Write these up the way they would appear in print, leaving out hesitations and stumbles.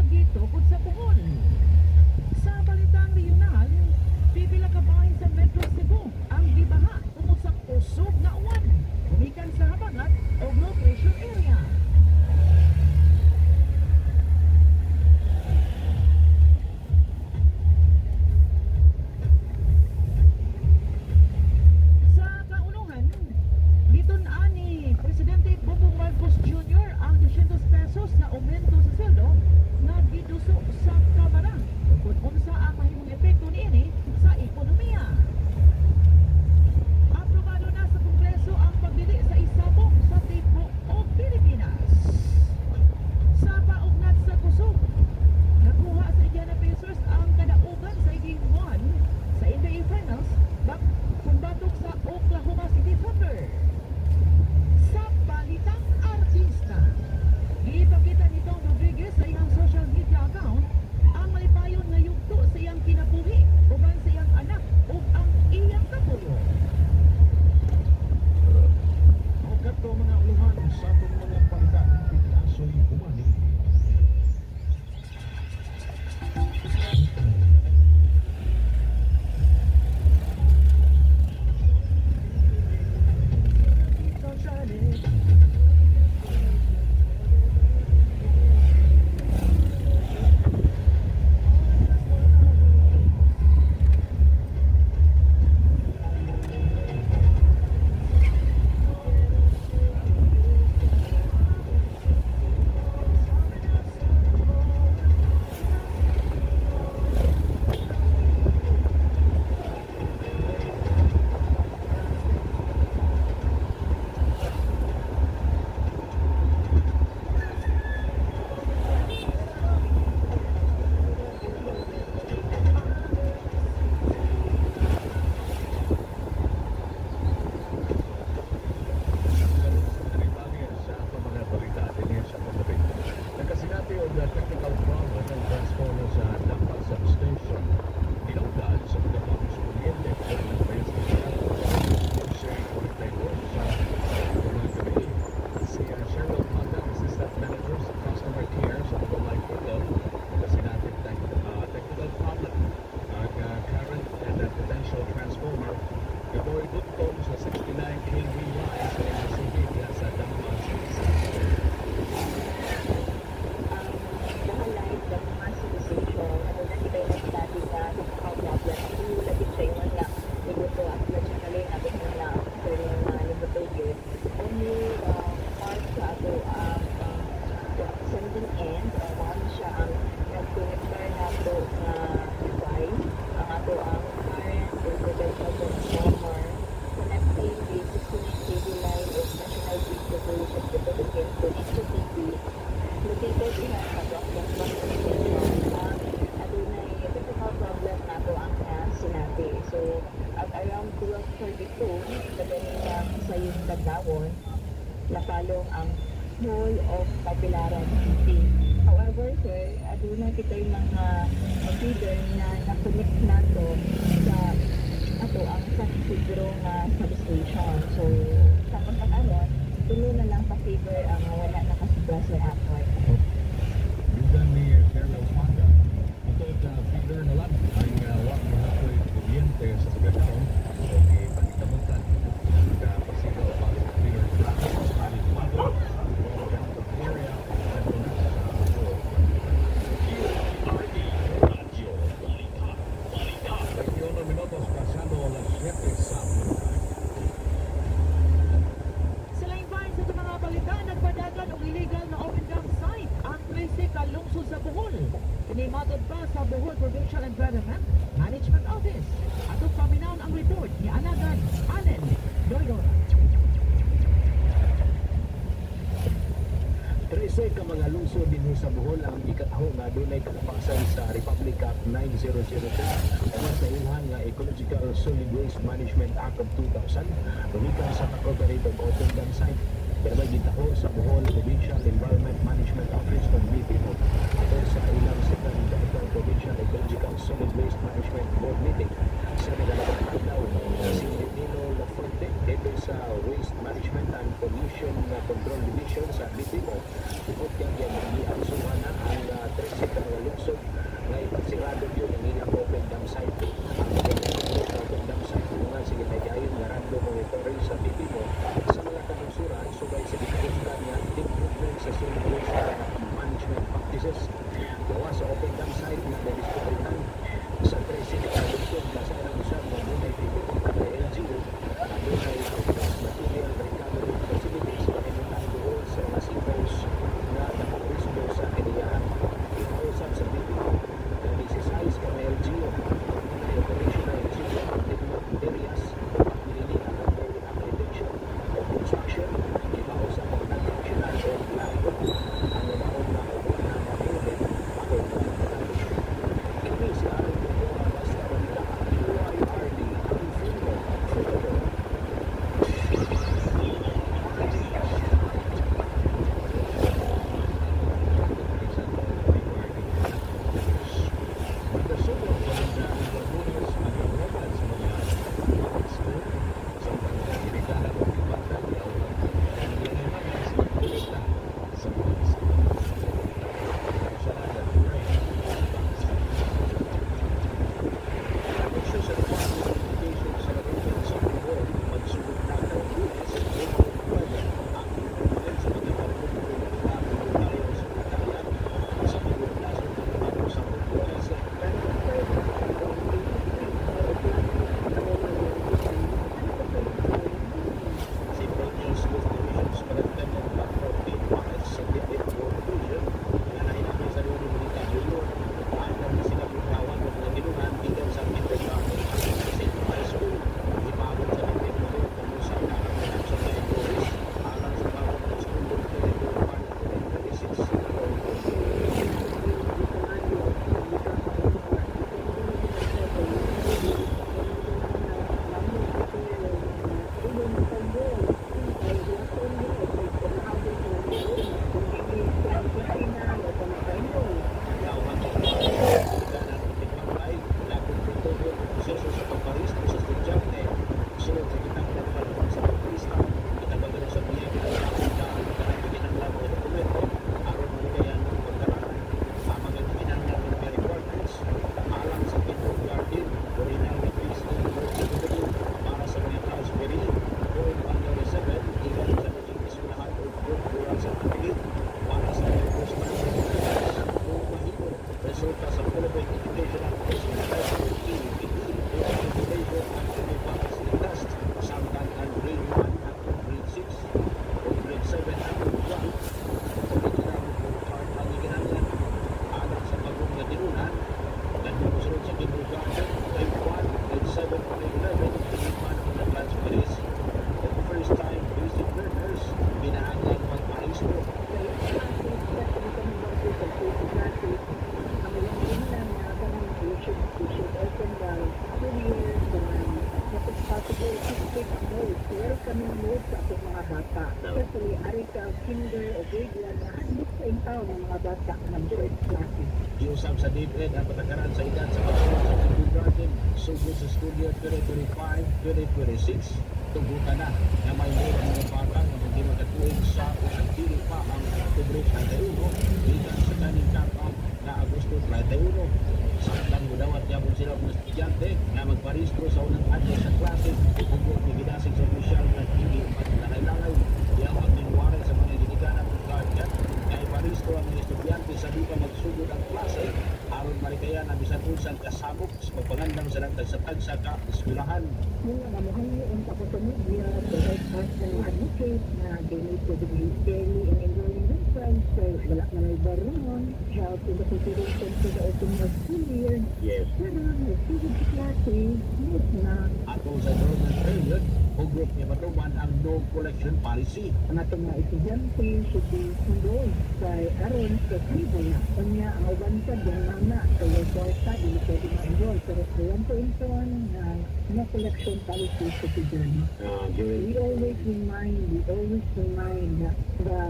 gitukod sa Bohol. Sa balitang regional, pipila ka bahay sa Metro Cebu ang gibaha tungod sa kusog na uwan gumikan sa habagat o low pressure area. Sa kaunuhan, gitun-an ni Presidente Bongbong Marcos Jr. ang 200 pesos na aumento sa sweldo na giduso sa Kamara tungkol unsa ang mahimong epekto niini sa ekonomiya. Aprobado na sa Kongreso ang pagdili sa isabong sa tibuok Pilipinas. Sa paugnat sa kusog, nakuha sa Indiana Pacers ang kadaugan sa Game 1 sa NBA Finals kumbatok sa Oklahoma City Thunder. Sa balitang artista, ipakita ni Tom Rodriguez sa iyang social media account ang malipayon nga yugto sa iyang kinabuhi uban sa iyang anak ug ang iyang kapuyo. Kato mga uluhan sa itong mga pangkat, Pitasoy Humani. Napalong ang whole of Papilaran City. However, sir, aduna kita yung mga feeder na na-connect na to sa ato ang San Isidro nga substation. So, sa pagkakaroon, tulo na lang pa-favor ang wala nakasubra sa airport. Bisan ni Carlo Panda, ito sa feeder na lang ang wak mahapoy kuryente sa Sagadaon o ipagkitamutan ng pasigaw para sa feeder traffic sa Alimado, area, at minutos pasando a las 7 sa Sa lain-bahin sa mga balita, nagpadagan og illegal na open dam site ang 13 ka lungsod sa Bohol. Inimatod pa sa Bohol Provincial Environment Management Office. Atong paminaw ang report ni Alagad Allen Doydora. 13 ka mga lungsod din sa Bohol ang ikataho nga dunay kalapasan sa Republic Act 9002 o sa ilhan nga Ecological Solid Waste Management Act of 2000 rumika sa Incorporated Open Dam Site. Pero may gitaho sa Bohol Provincial Environment Management Office ng BPO ato sa ilang second Daitang Provincial Ecological Solid Waste Management Board meeting sa nagalabang adlaw si Nino Lafonte dito sa Waste Management and Pollution Control Division sa BPO. Bukod kang yan, ang suha na ang 13 classes, ang ilang lang na kanang should open the school year naman. If it's possible, keep ang mode. Pero kami mode sa ating mga bata. Especially, ari ka kinder o grade 1 na handok sa intaw ng mga bata na first classes. Giusap sa DepEd ang patakaran sa edad sa pagsulod sa kindergarten sugod sa school year 2025-2026. Tugutan na na may mura mga bata na hindi magkatuig sa usang dili pa ang Oktubre 31 gikan sa kaning cut-off na Agosto 31. Samtang mudawat yapon sila mga estudyante na magparehistro sa unang adlaw sa klase ug gidasig sa opisyal na hindi maglalay-lalay. Yawag ning wari sa mga ginikanan ng guardian na iparehistro ang mga estudyante sa di pa magsugod ang klase aron marikayan ang bisan unsang kasabok sa pagpangandam sa nagtagsatag sa eskwelahan. Muna mamuhangi ang kapatid the right person advocate na they need to be fairly and enrolling themselves so wala na may baron, help in the preparation to the open of school year. Yes. Pero nagsugod sa klase, yes na. Atong sa enrollment period, hugot niya matuman ang no collection policy. Ang atong mga estudyante should be enrolled sa aron sa free na. Kanya ang uban sa dyan na kaya kwarta, hindi pwede ma-enroll. Pero I want to inform na no collection policy sa dyan. We always remind that the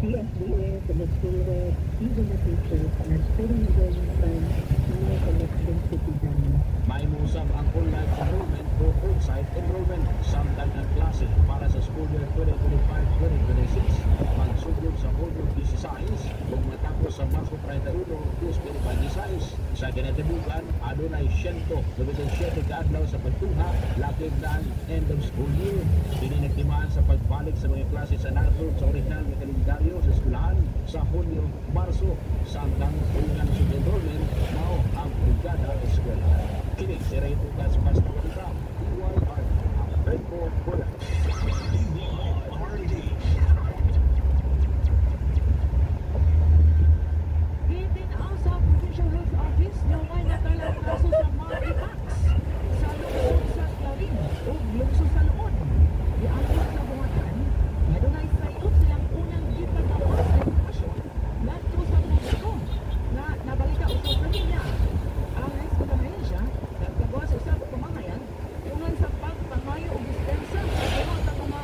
PSBS and the students, even the teachers, are student enrollment plan, no collection sa dyan. May musab ang online enrollment o on-site enrollment samtang ang klase para sa school year 2025-2026 pagsugod sa August 16 kung matapos sa Marso 31, 2026. Sa kinatibukan, adunay 197 kaadlaw sa pagtungha lakib na ang end of school year. Dininagtimaan sa pagbalik sa mga klase sa nasod sa original na kalendaryo sa eskwelahan sa Hunyo, Marso samtang unang sa enrollment mao ang brigada eskwela. Kini si Ray Tugas Basta Balita, DYR, ang Redco Bullet. Gitinaw sa Provincial Health Office na may natalang kaso sa monkeypox sa lungsod sa Clarin o lungsod sa Luon. Iangkot sa buhatan, madunay sayop silang unang gipagawas na impormasyon ngadto sa publiko na nabalita usab kanina. Ang Eskwelahan nagpagawas usab pamamayan tungod sa pagpangayo og dispensa sa mga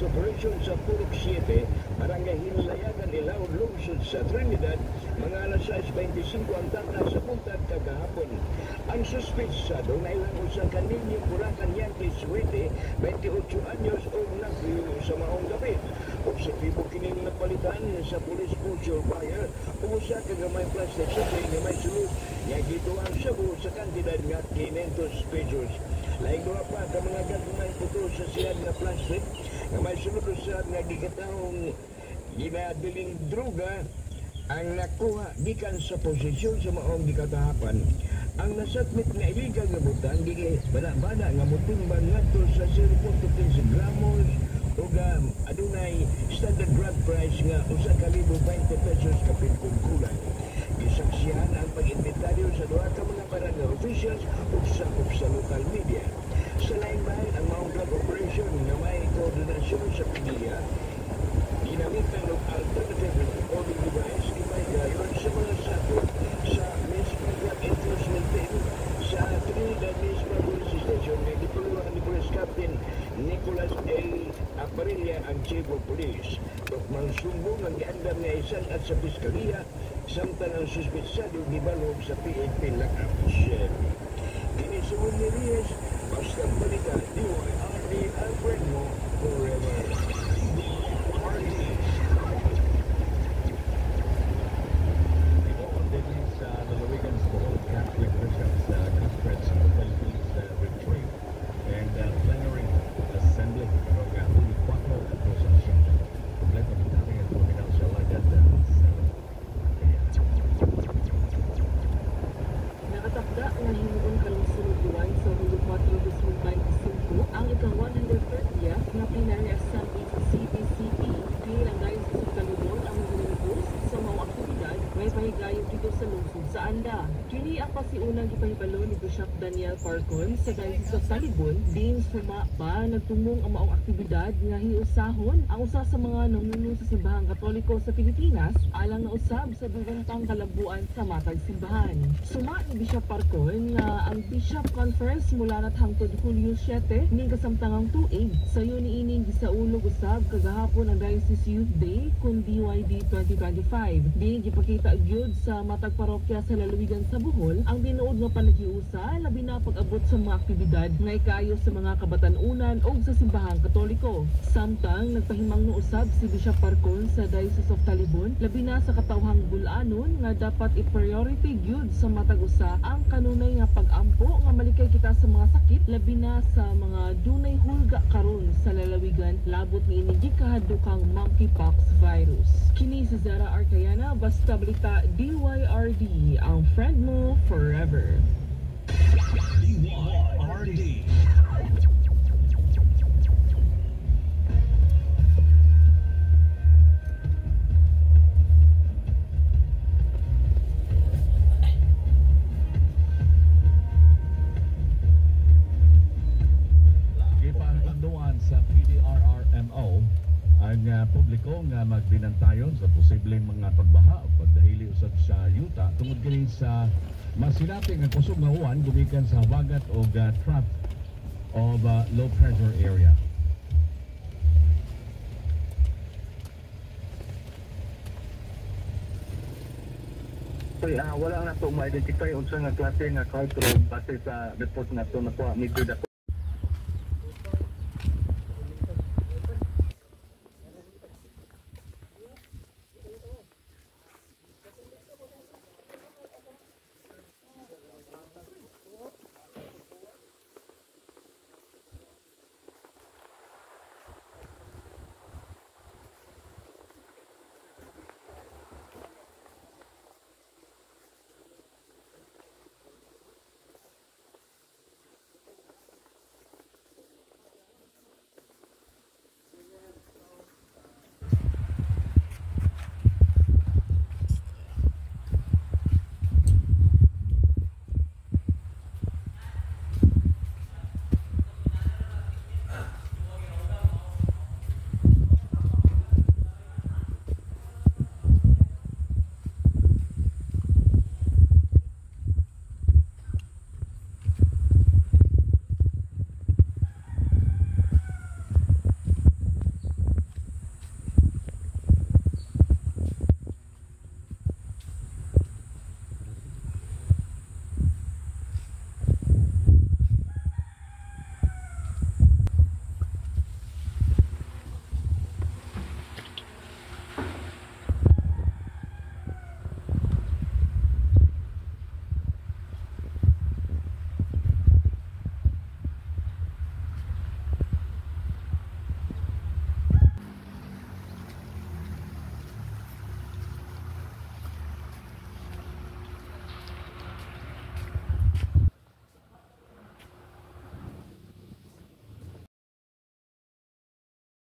Police Operation sa Purok 7, Barangay Hinlayagan, Ilaw, Lungsod sa Trinidad, mga alas 6:25 ang tata sa buntag kagahapon. Ang suspetsado na ilang usang kaninyong Buracan Yankees Wete, 28 anyos o napriyo sa maong gabi. Obsertibo kining napalitan sa Police Puncture Fire o sa kagamay plastic supply na may sulod nga gito ang sabu sa kantidad nga 500 pesos. Laing doon pa ka mga gagawin puto sa siyad na plastic na may sulod sa nga gikatahong ginadiling droga ang nakuha gikan sa posisyon sa maong gikatahapan. Ang nasatmit na illegal nga butang gigi bana-bana nga mutimbang ngadto sa 0.15 gramos o adunay standard drug price nga usa ka 20 pesos kapin kung kulang. Gisaksihan ang pag-inventaryo sa duha ka mga barangay officials ug sa local media. Sa laing bahay ang maong drug operation na may koordinasyon sa PDEA, ginamitan ng alternative recording device gibay gayon sa mga sakop sa mismo drug enforcement team sa Trinidad mismo police station na gitulungan ni Police Captain Nicolas A. Aparilla ang Chief of Police. Tukmang sumbong ang giandam nga isan at sa Piskaliya samtang ang suspetsado gibalog sa PNP Lacapos. Kinisuon ni Reyes, basta balita, DYRD Alfred Mo, forever. Ito ang dating sa Lalawigan sa Bohol Catholic Bishops Conference of the Philippines Retreat and Plenary Assembly ng Huli 4 Asociación. Kompleto po natin ang terminal sa Lagad sa Nakatakda na hinuon kalusunod duwan sa Huli 4 2025 ang ika-130th na Plenary Assembly sa CBCP bilang dahil sa Talibon ang maglulubos sa mga aktibidad may pahigayon dito sa lungsod sa Anda. Kini ang pasiunang gipahibalo ni Bishop Daniel Parcon sa Diocese of Talibon din suma pa nagtumong ang maong aktibidad nga hiusahon ang usa sa mga namuno sa simbahang Katoliko sa Pilipinas alang na usab sa dugantang kalabuan sa matag simbahan. Suma ni Bishop Parcon nga ang Bishop Conference mula nat hangtod Hulyo 7 ning kasamtangang tuig sayo niining gisaulog usab kagahapon ang Diocese Youth Day kun DYD 2025. Di gipakita gyud sa matag parokya sa lalawigan sa Bohol ang tinuod nga panagiusa labi na pag-abot sa mga aktibidad nga ikayo sa mga kabatan-unan o sa simbahang Katoliko. Samtang nagpahimang no usab si Bishop Parcon sa Diocese of Talibon labi na sa katawhang bulanon nga dapat i-priority gyud sa matag usa ang kanunay nga pag-ampo nga malikay kita sa mga sakit labi na sa mga dunay hulga karon sa lalawigan labot ni ini gikahadukang monkeypox virus. Kini si Zara Arcayana, basta balita DYRD, ang friend mo forever. DYRD. Gipahinduan sa PDRRMO ang publiko nga magbinantayon sa posibleng mga pagbaha o pagdahili usab sa yuta tungod kini sa masinati nga kusog nga uwan gumikan sa habagat o trough of low pressure area. Wala na to ma-identify unsa nga klase nga cloud base sa report na to nakuha ni